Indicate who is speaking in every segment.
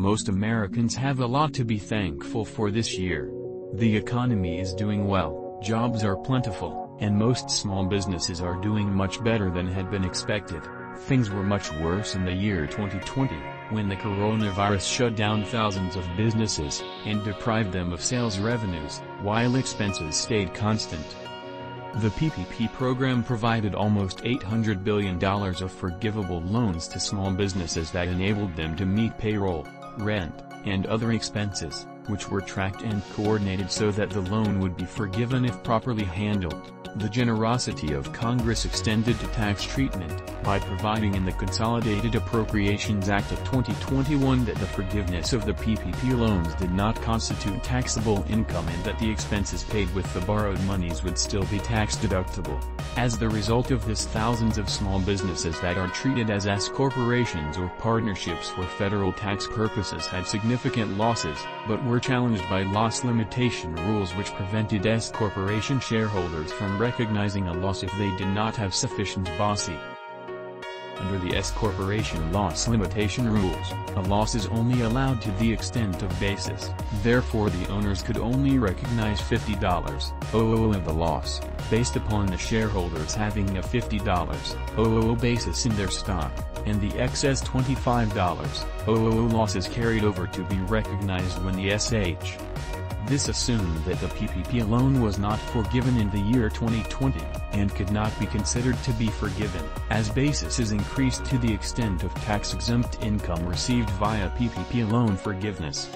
Speaker 1: Most Americans have a lot to be thankful for this year. The economy is doing well, jobs are plentiful, and most small businesses are doing much better than had been expected. Things were much worse in the year 2020, when the coronavirus shut down thousands of businesses, and deprived them of sales revenues, while expenses stayed constant. The PPP program provided almost $800 billion of forgivable loans to small businesses that enabled them to meet payroll, rent, and other expenses, which were tracked and coordinated so that the loan would be forgiven if properly handled. The generosity of Congress extended to tax treatment, by providing in the Consolidated Appropriations Act of 2021 that the forgiveness of the PPP loans did not constitute taxable income and that the expenses paid with the borrowed monies would still be tax-deductible. As the result of this, thousands of small businesses that are treated as S-corporations or partnerships for federal tax purposes had significant losses, but were challenged by loss limitation rules which prevented S-corporation shareholders from recognizing a loss if they did not have sufficient BOSI. Under the S-corporation loss limitation rules, a loss is only allowed to the extent of basis. Therefore, the owners could only recognize $50 of the loss, based upon the shareholders having a $50 basis in their stock, and the excess $25 losses carried over to be recognized when the SH. This assumed that the PPP loan was not forgiven in the year 2020, and could not be considered to be forgiven, as basis is increased to the extent of tax-exempt income received via PPP loan forgiveness.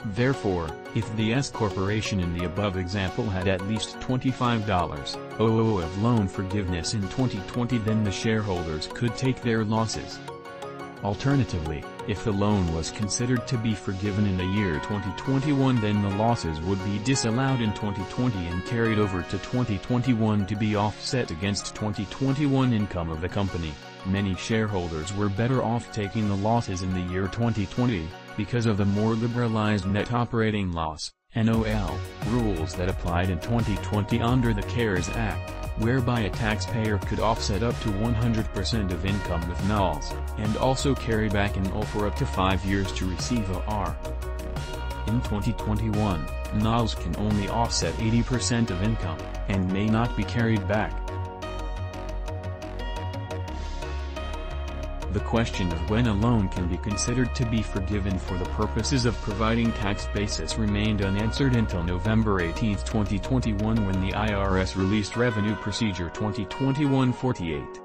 Speaker 1: Therefore, if the S-corporation in the above example had at least $25 of loan forgiveness in 2020, then the shareholders could take their losses. Alternatively, if the loan was considered to be forgiven in the year 2021, then the losses would be disallowed in 2020 and carried over to 2021 to be offset against 2021 income of the company. Many shareholders were better off taking the losses in the year 2020, because of the more liberalized net operating loss, NOL, rules that applied in 2020 under the CARES Act, whereby a taxpayer could offset up to 100% of income with NOLs, and also carry back an NOL for up to 5 years to receive a R. In 2021, NOLs can only offset 80% of income, and may not be carried back. The question of when a loan can be considered to be forgiven for the purposes of providing tax basis remained unanswered until November 18, 2021, when the IRS released Revenue Procedure 2021-48.